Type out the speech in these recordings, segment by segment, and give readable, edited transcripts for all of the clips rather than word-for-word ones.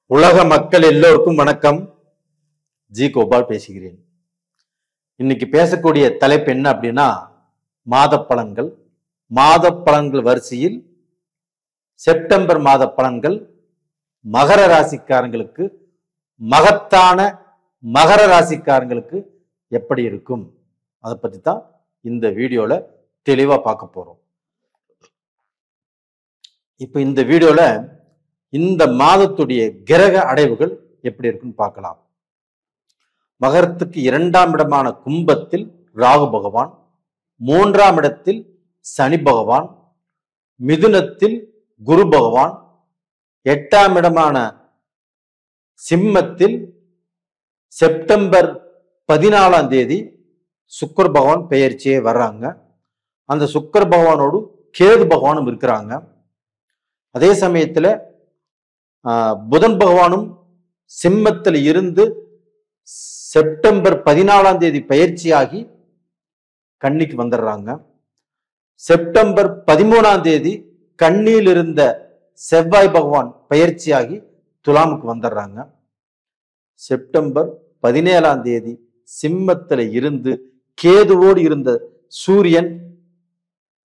உலக மக்கள் எல்லோருக்கும் வணக்கம். ஜி கோபால் பேசுகிறேன். இன்னைக்கு பேசக்கூடிய தலைப்பு என்ன அப்படின்னா மாத பலன்கள். மாத பலன்கள் வரிசையில் செப்டம்பர் மாத பலன்கள் மகர ராசிக்காரங்களுக்கு, மகத்தான மகர ராசிக்காரங்களுக்கு எப்படி இருக்கும் அதை பத்தி தான் இந்த வீடியோல தெளிவா பார்க்க போறோம். இப்ப இந்த வீடியோல இந்த மாதத்துடைய கிரக அடைவுகள் எப்படி இருக்குன்னு பார்க்கலாம். மகரத்துக்கு 2ஆம் இடமான கும்பத்தில் ராகு பகவான், 3ஆம் இடத்தில் சனி பகவான், மிதுனத்தில் குரு பகவான், 8ஆம் இடமான சிம்மத்தில் செப்டம்பர் 14ஆம் தேதி சுக்கிர பகவான் பெயர்ச்சியே வர்றாங்க. அந்த சுக்கிர பகவானோடு கேது பகவானும் இருக்கிறாங்க. அதே சமயத்துல புதன் பகவானும் சிம்மத்தில் இருந்து செப்டம்பர் 14ஆம் தேதி பயிற்சியாகி கன்னிக்கு வந்துடுறாங்க. செப்டம்பர் 13ஆம் தேதி கன்னியில் இருந்த செவ்வாய் பகவான் பயிற்சியாகி துலாமுக்கு வந்துடுறாங்க. செப்டம்பர் 17ஆம் தேதி சிம்மத்தில் இருந்து கேதுவோடு இருந்த சூரியன்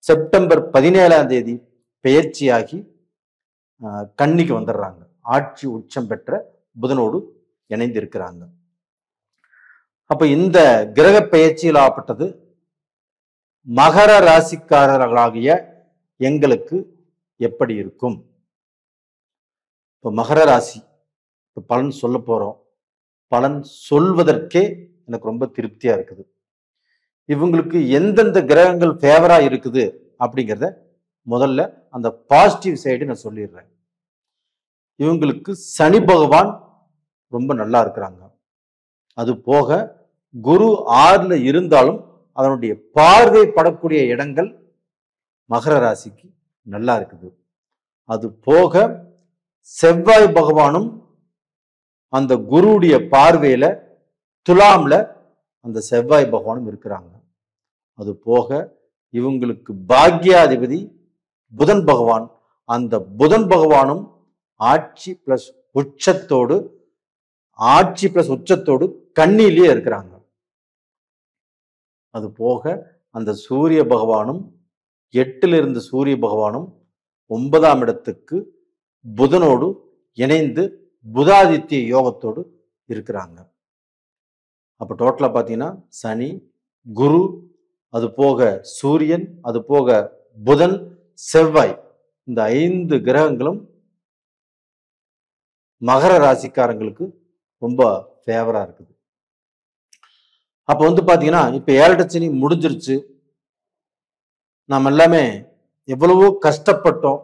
செப்டம்பர் 17ஆம் தேதி பெயர்ச்சியாகி கன்னிக்கு வந்துடுறாங்க. ஆட்சி உச்சம் பெற்ற புதனோடு இணைந்து இருக்கிறாங்க. அப்ப இந்த கிரக பெயர்ச்சியில் ஆப்பட்டது மகர ராசிக்காரர்களாகிய எங்களுக்கு எப்படி இருக்கும்? இப்ப மகர ராசி இப்ப பலன் சொல்ல போறோம். பலன் சொல்வதற்கே எனக்கு ரொம்ப திருப்தியா இருக்குது. இவங்களுக்கு எந்தெந்த கிரகங்கள் ஃபேவரா இருக்குது அப்படிங்கிறத முதல்ல அந்த பாசிட்டிவ் சைடு நான் சொல்லிடுறேன். இவங்களுக்கு சனி பகவான் ரொம்ப நல்லா இருக்கிறாங்க. அது போக குரு 6ல இருந்தாலும் அதனுடைய பார்வை படக்கூடிய இடங்கள் மகர ராசிக்கு நல்லா இருக்குது. அது போக செவ்வாய் பகவானும் அந்த குருவுடைய பார்வையில துலாம்ல அந்த செவ்வாய் பகவானும் இருக்கிறாங்க. அது போக இவங்களுக்கு பாக்யாதிபதி புதன் பகவான், அந்த புதன் பகவானும் ஆட்சி பிளஸ் உச்சத்தோடு கன்னியிலேயே இருக்கிறாங்க. அது போக அந்த சூரிய பகவானும் 8ல் இருந்த சூரிய பகவானும் 9ஆம் இடத்துக்கு புதனோடு இணைந்து புதாதித்ய யோகத்தோடு இருக்கிறாங்க. அப்ப டோட்டலா பாத்தீங்கன்னா சனி, குரு, அது போக சூரியன், அது போக புதன், செவ்வாய், இந்த 5 கிரகங்களும் மகர ராசிக்காரங்களுக்கு ரொம்ப ஃபேவரா இருக்குது. அப்ப பாத்தீங்கன்னா இப்ப 7 சனி முடிஞ்சிருச்சு. நாம் எல்லாமே எவ்வளவோ கஷ்டப்பட்டோம்,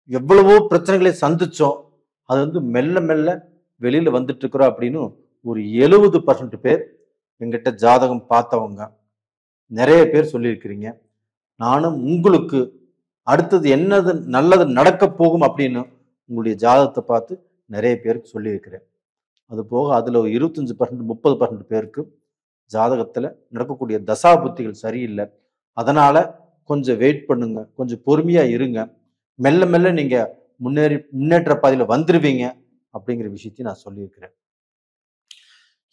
எவ்வளவோ பிரச்சனைகளை சந்திச்சோம். அது மெல்ல மெல்ல வெளியில வந்துட்டு இருக்கிறோம் அப்படின்னு ஒரு 70% பேர் எங்கிட்ட ஜாதகம் பார்த்தவங்க நிறைய பேர் சொல்லியிருக்கிறீங்க. நானும் உங்களுக்கு அடுத்தது என்னது நல்லது நடக்க போகும் அப்படின்னு உங்களுடைய ஜாதகத்தை பார்த்து நிறைய பேருக்கு சொல்லியிருக்கிறேன். அது போக அதுல 25% 30% பேருக்கு ஜாதகத்துல நடக்கக்கூடிய தசா புத்திகள் சரியில்லை. அதனால கொஞ்சம் வெயிட் பண்ணுங்க, கொஞ்சம் பொறுமையா இருங்க, மெல்ல மெல்ல நீங்க முன்னேற்ற பாதையில வந்துருவீங்க அப்படிங்கிற விஷயத்தையும் நான் சொல்லியிருக்கிறேன்.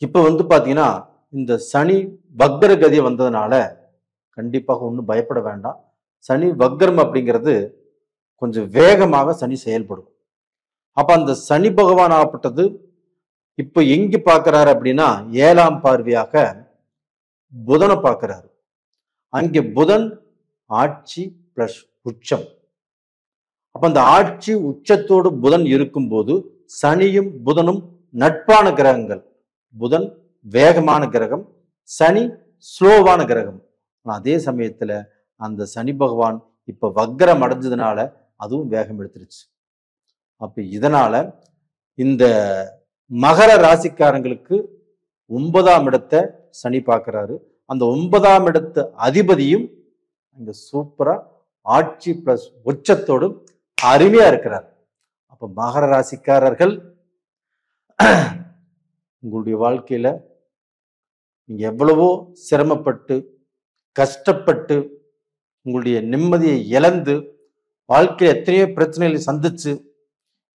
இப்ப பாத்தீங்கன்னா இந்த சனி வக்ர கதி வந்ததுனால கண்டிப்பாக ஒன்றும் பயப்பட வேண்டாம். சனி வக்ரம் அப்படிங்கிறது கொஞ்சம் வேகமாக சனி செயல்படும். அப்ப அந்த சனி பகவான் ஆகப்பட்டது இப்ப எங்க பார்க்கிறாரு அப்படின்னா 7ஆம் பார்வையாக புதனை பார்க்கிறாரு. அங்கே புதன் ஆட்சி பிளஸ் உச்சம். அப்ப அந்த ஆட்சி உச்சத்தோடு புதன் இருக்கும்போது சனியும் புதனும் நட்பான கிரகங்கள். புதன் வேகமான கிரகம், சனி ஸ்லோவான கிரகம். அதே சமயத்துல அந்த சனி பகவான் இப்ப வக்ரம் அடைஞ்சதுனால அதுவும் வேகம் எடுத்துருச்சு. அப்ப இதனால இந்த மகர ராசிக்காரங்களுக்கு 9ஆம் இடத்தை சனி பார்க்கிறாரு. அந்த 9ஆம் இடத்து அதிபதியும் இங்க சூப்பரா ஆட்சி பிளஸ் உச்சத்தோடு அருமையா இருக்கிறார். அப்ப மகர ராசிக்காரர்கள் உங்களுடைய வாழ்க்கையில நீங்க எவ்வளவோ சிரமப்பட்டு கஷ்டப்பட்டு உங்களுடைய நிம்மதியை இழந்து வாழ்க்கையில் எத்தனையோ பிரச்சனைகளை சந்திச்சு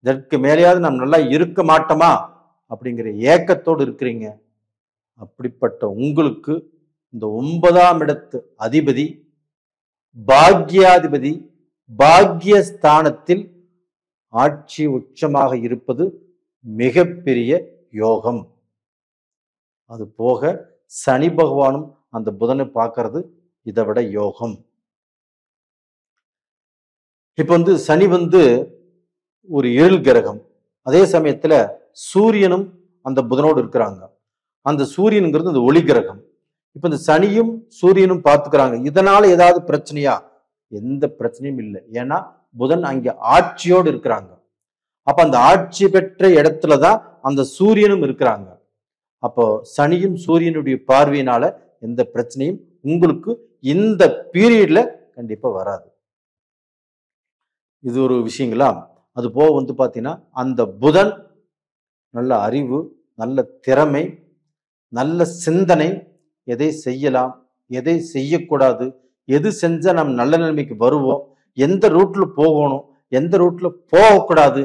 இதற்கு மேலேயாவது நாம் நல்லா இருக்க மாட்டோமா அப்படிங்கிற ஏக்கத்தோடு இருக்கிறீங்க. அப்படிப்பட்ட உங்களுக்கு இந்த 9ஆம் இடத்து அதிபதி பாக்யாதிபதி பாக்யஸ்தானத்தில் ஆட்சி உச்சமாக இருப்பது மிகப்பெரிய யோகம். அது போக சனி பகவானும் அந்த புதனை பார்க்கறது இதை விட யோகம். இப்ப சனி ஒரு இருள் கிரகம். அதே சமயத்துல சூரியனும் அந்த புதனோடு இருக்கிறாங்க. அந்த சூரியனுங்கிறது அந்த ஒளி கிரகம். இப்ப இந்த சனியும் சூரியனும் பார்த்துக்கிறாங்க. இதனால ஏதாவது பிரச்சனையா? எந்த பிரச்சனையும் இல்லை. ஏன்னா புதன் அங்க ஆட்சியோடு இருக்கிறாங்க. அப்ப அந்த ஆட்சி பெற்ற இடத்துலதான் அந்த சூரியனும் இருக்கிறாங்க. அப்போ சனியும் சூரியனுடைய பார்வையினால எந்த பிரச்சனையும் உங்களுக்கு இந்த பீரியட்ல கண்டிப்பா வராது. இது ஒரு விஷயங்களா. அது போக பாத்தீங்கன்னா அந்த புதன் நல்ல அறிவு, நல்ல திறமை, நல்ல சிந்தனை, எதை செய்யலாம், எதை செய்யக்கூடாது, எது செஞ்சா நம்ம நல்ல நிலைமைக்கு வருவோம், எந்த ரூட்ல போகணும், எந்த ரூட்ல போகக்கூடாது,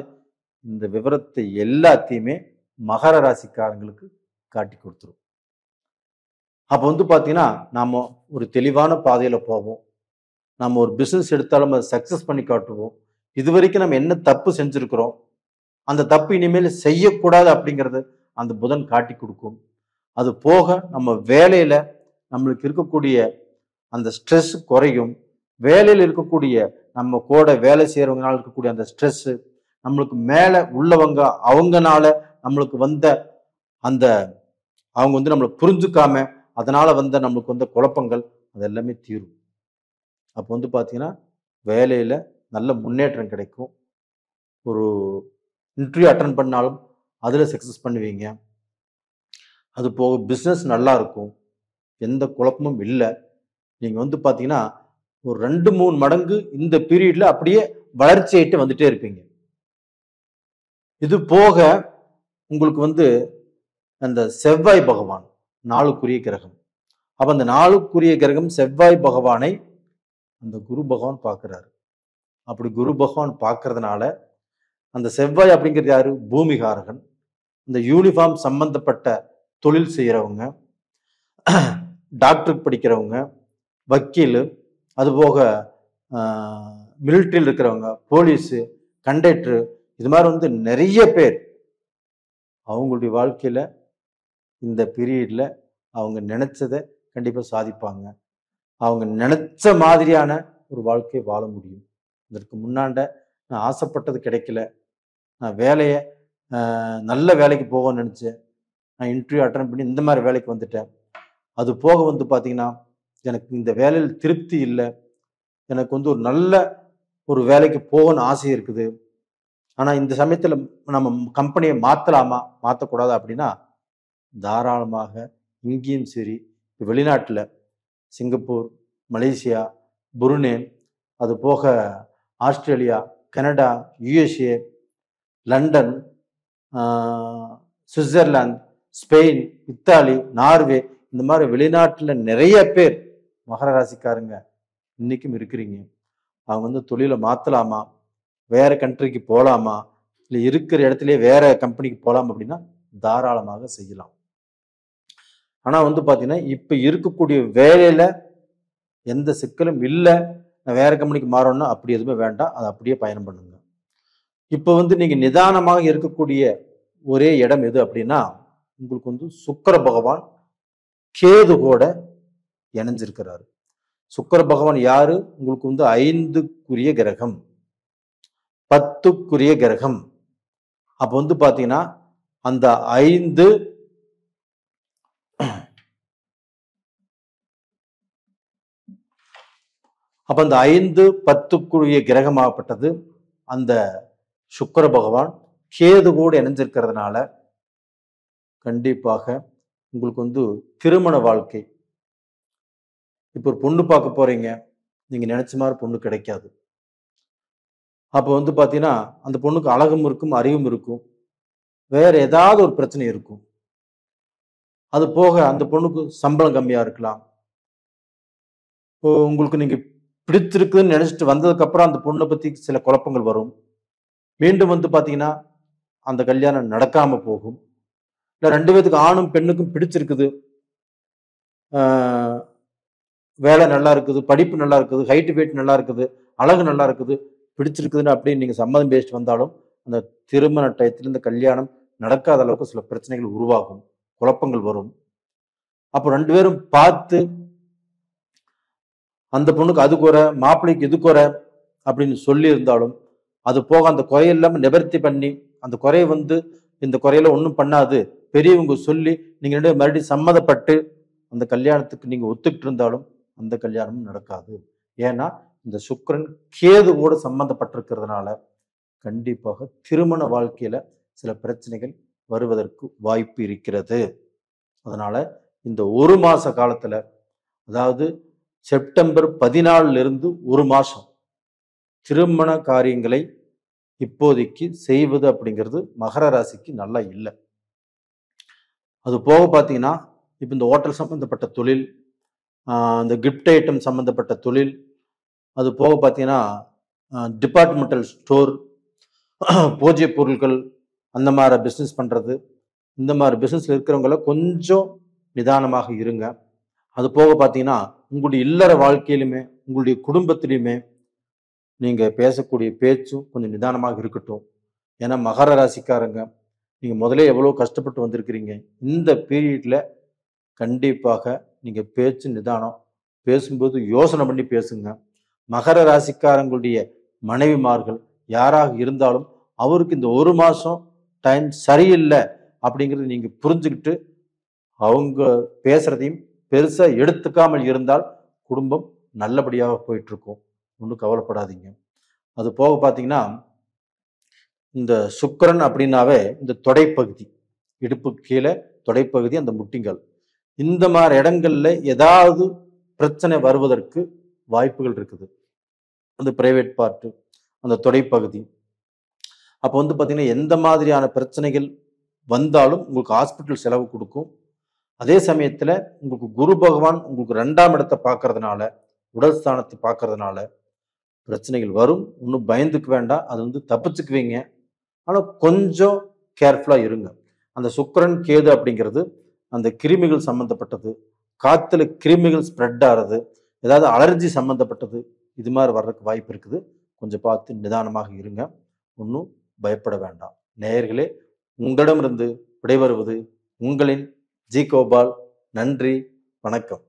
இந்த விவரத்தை எல்லாத்தையுமே மகர ராசிக்காரங்களுக்கு காட்டி கொடுத்துரும். அப்ப பாத்தீங்கன்னா நாம ஒரு தெளிவான பாதையில போவோம். நம்ம ஒரு பிசினஸ் எடுத்தாலும் அதை சக்சஸ் பண்ணி காட்டுவோம். இது வரைக்கும் நம்ம என்ன தப்பு செஞ்சிருக்கிறோம், அந்த தப்பு இனிமேல் செய்யக்கூடாது அப்படிங்கிறது அந்த புதன் காட்டி கொடுக்கும். அது போக நம்ம வேலையில நம்மளுக்கு இருக்கக்கூடிய அந்த ஸ்ட்ரெஸ் குறையும். வேலையில் இருக்கக்கூடிய நம்ம கூட வேலை செய்யறவங்கனால இருக்கக்கூடிய அந்த ஸ்ட்ரெஸ், நம்மளுக்கு மேல உள்ளவங்க அவங்கனால நம்மளுக்கு வந்த அந்த அவங்க நம்மளை புரிஞ்சுக்காம அதனால நம்மளுக்கு குழப்பங்கள் அது எல்லாமே தீரும். அப்போ பாத்தீங்கன்னா வேலையில நல்ல முன்னேற்றம் கிடைக்கும். ஒரு இன்டர்வியூ அட்டன் பண்ணாலும் அதுல சக்சஸ் பண்ணுவீங்க. அது போக பிசினஸ் நல்லா இருக்கும். எந்த குழப்பமும் இல்லை. நீங்க பாத்தீங்கன்னா ஒரு 2-3 மடங்கு இந்த பீரியட்ல அப்படியே வளர்ச்சி ஆயிட்டு வந்துட்டே இருப்பீங்க. இது போக உங்களுக்கு அந்த செவ்வாய் பகவான் 4க்குரிய கிரகம். அப்ப அந்த 4க்குரிய கிரகம் செவ்வாய் பகவானை அந்த குரு பகவான் பார்க்கிறாரு. அப்படி குரு பகவான் பார்க்கறதுனால அந்த செவ்வாய் அப்படிங்கிறது யாரு? பூமிகாரகன். இந்த யூனிஃபார்ம் சம்பந்தப்பட்ட தொழில் செய்யறவங்க, டாக்டருக்கு படிக்கிறவங்க, வக்கீல், அதுபோக மிலிட்ரியில் இருக்கிறவங்க, போலீஸு, கண்டக்டரு, இது மாதிரி நிறைய பேர் அவங்களுடைய வாழ்க்கையில இந்த பீரியட்ல அவங்க நினைச்சதை கண்டிப்பா சாதிப்பாங்க. அவங்க நினைச்ச மாதிரியான ஒரு வாழ்க்கையை வாழ முடியும். இதற்கு முன்னாண்ட நான் ஆசைப்பட்டது கிடைக்கல, நான் வேலையை நல்ல வேலைக்கு போகணும்னு நினைச்சேன், நான் இன்டர்வியூ அட்டன் பண்ணி இந்த மாதிரி வேலைக்கு வந்துட்டேன், அது போக பார்த்தீங்கன்னா எனக்கு இந்த வேலையில் திருப்தி இல்லை, எனக்கு ஒரு நல்ல ஒரு வேலைக்கு போகணும்னு ஆசை இருக்குது, ஆனால் இந்த சமயத்தில் நம்ம கம்பெனியை மாற்றலாமா மாற்றக்கூடாதா அப்படின்னா தாராளமாக இங்கேயும் சரி, வெளிநாட்டில் சிங்கப்பூர், மலேசியா, புருனே, அது போக Australia, Canada, USA, London, Switzerland, Spain, Italy, Norway, இந்த மாதிரி வெளிநாட்டில் நிறைய பேர் மகர ராசிக்காரங்க இன்னைக்கும் இருக்கிறீங்க. அவங்க தொழிலை மாற்றலாமா, வேற கண்ட்ரிக்கு போகலாமா, இல்லை இருக்கிற இடத்துலயே வேற கம்பெனிக்கு போகலாம் அப்படின்னா தாராளமாக செய்யலாம். ஆனால் பார்த்தீங்கன்னா இப்போ இருக்கக்கூடிய வேலையில எந்த சிக்கலும் இல்லை, நான் வேற கம்பெனிக்கு மாறணும்னா அப்படி எதுவுமே வேண்டாம், அதை அப்படியே பயணம் பண்ணுங்க. இப்போ நீங்க நிதானமாக இருக்கக்கூடிய ஒரே இடம் எது அப்படின்னா உங்களுக்கு சுக்கிர பகவான் கேது கூட இணைஞ்சிருக்கிறாரு. சுக்கிர பகவான் யாரு? உங்களுக்கு 5க்குரிய கிரகம், 10க்குரிய கிரகம். அப்ப பாத்தீங்கன்னா அந்த 5 அப்ப அந்த 5, 10க்குரிய கிரகமாகப்பட்டது அந்த சுக்கிர பகவான் கேது கூட இணைஞ்சிருக்கிறதுனால கண்டிப்பாக உங்களுக்கு திருமண வாழ்க்கை. இப்போ ஒரு பொண்ணு பார்க்க போறீங்க, நீங்க நினைச்ச மாதிரி பொண்ணு கிடைக்காது. அப்போ பாத்தீங்கன்னா அந்த பொண்ணுக்கு அழகும் இருக்கும், அறிவும் இருக்கும், வேற ஏதாவது ஒரு பிரச்சனை இருக்கும். அது போக அந்த பொண்ணுக்கு சம்பளம் கம்மியா இருக்கலாம். உங்களுக்கு நீங்க பிடித்திருக்குன்னு நினைச்சிட்டு வந்ததுக்கு அப்புறம் அந்த பொண்ணை பத்தி சில குழப்பங்கள் வரும். மீண்டும் வந்து பார்த்தீங்கன்னா அந்த கல்யாணம் நடக்காம போகும். இல்லை 2 பேத்துக்கு ஆணும் பெண்ணுக்கும் பிடிச்சிருக்குது, ஆஹ் வேலை நல்லா இருக்குது, படிப்பு நல்லா இருக்குது, ஹைட் வெயிட் நல்லா இருக்குது, அழகு நல்லா இருக்குது, பிடிச்சிருக்குதுன்னு அப்படின்னு நீங்க சம்மதம் பேசிட்டு வந்தாலும் அந்த திருமண டயத்தில் இந்த கல்யாணம் நடக்காத அளவுக்கு சில பிரச்சனைகள் உருவாகும், குழப்பங்கள் வரும். அப்போ 2 பேரும் பார்த்து அந்த பொண்ணுக்கு அது குறை, மாப்பிள்ளைக்கு இது குறை அப்படின்னு சொல்லி இருந்தாலும் அது போக அந்த குறையெல்லாம் நிவர்த்தி பண்ணி அந்த குறையை வந்து இந்த குறையில ஒன்றும் பண்ணாது பெரியவங்க சொல்லி நீங்க 2 பேரும் மறுபடியும் சம்மதப்பட்டு அந்த கல்யாணத்துக்கு நீங்க ஒத்துக்கிட்டு இருந்தாலும் அந்த கல்யாணமும் நடக்காது. ஏன்னா இந்த சுக்கிரன் கேது கூட சம்பந்தப்பட்டிருக்கிறதுனால கண்டிப்பாக திருமண வாழ்க்கையில சில பிரச்சனைகள் வருவதற்கு வாய்ப்பு இருக்கிறது. அதனால இந்த 1 மாச காலத்துல, அதாவது செப்டம்பர் 14 இருந்து 1 மாசம் திருமண காரியங்களை இப்போதைக்கு செய்வது அப்படிங்கிறது மகர ராசிக்கு நல்லா இல்லை. அது போக பார்த்தீங்கன்னா இப்போ இந்த ஹோட்டல் சம்பந்தப்பட்ட தொழில், இந்த கிஃப்ட் ஐட்டம் சம்பந்தப்பட்ட தொழில், அது போக பார்த்தீங்கன்னா டிபார்ட்மெண்டல் ஸ்டோர், பூஜை பொருட்கள், அந்த மாதிரி பிஸ்னஸ் பண்ணுறது, இந்த மாதிரி பிஸ்னஸில் இருக்கிறவங்கள கொஞ்சம் நிதானமாக இருங்க. அது போக பார்த்தீங்கன்னா உங்களுடைய இல்லற வாழ்க்கையிலுமே உங்களுடைய குடும்பத்திலையுமே நீங்கள் பேசக்கூடிய பேச்சும் கொஞ்சம் நிதானமாக இருக்கட்டும். ஏன்னா மகர ராசிக்காரங்க நீங்கள் முதலே எவ்வளோ கஷ்டப்பட்டு வந்திருக்கிறீங்க. இந்த பீரியடில் கண்டிப்பாக நீங்கள் பேச்சு நிதானம், பேசும்போது யோசனை பண்ணி பேசுங்க. மகர ராசிக்காரங்களுடைய மனைவிமார்கள் யாராக இருந்தாலும் அவருக்கு இந்த 1 மாதம் டைம் சரியில்லை அப்படிங்கிறது நீங்கள் புரிஞ்சுக்கிட்டு அவங்க பேசுறதையும் பெருசாக எடுத்துக்காமல் இருந்தால் குடும்பம் நல்லபடியாக போயிட்டு இருக்கும். ஒன்றும் கவலைப்படாதீங்க. அது போக பார்த்தீங்கன்னா இந்த சுக்கிரன் அப்படின்னாவே இந்த தொடைப்பகுதி, இடுப்பு கீழே தொடைப்பகுதி, அந்த முட்டிங்கள், இந்த மாதிரி இடங்கள்ல ஏதாவது பிரச்சனை வருவதற்கு வாய்ப்புகள் இருக்குது. அந்த பிரைவேட் பார்ட்டு, அந்த தொடைப்பகுதி. அப்போ வந்து பார்த்தீங்கன்னா எந்த மாதிரியான பிரச்சனைகள் வந்தாலும் உங்களுக்கு ஹாஸ்பிட்டல் செலவு கொடுக்கும். அதே சமயத்தில் உங்களுக்கு குரு பகவான் உங்களுக்கு 2ஆம் இடத்தை பார்க்கறதுனால, உடல் ஸ்தானத்தை பார்க்கறதுனால பிரச்சனைகள் வரும். ஒன்றும் பயந்துக்க வேண்டாம், அது வந்து தப்பிச்சுக்குவீங்க. ஆனால் கொஞ்சம் கேர்ஃபுல்லாக இருங்க. அந்த சுக்கிரன் கேது அப்படிங்கிறது அந்த கிருமிகள் சம்மந்தப்பட்டது, காற்றுல கிருமிகள் ஸ்ப்ரெட் ஆகிறது, ஏதாவது அலர்ஜி சம்மந்தப்பட்டது, இது மாதிரி வர்றதுக்கு வாய்ப்பு இருக்குது. கொஞ்சம் பார்த்து நிதானமாக இருங்க, ஒன்றும் பயப்பட வேண்டாம். நேயர்களே, உங்களிடமிருந்து விடைபெறுவது உங்களின் ஜி கோபால். நன்றி, வணக்கம்.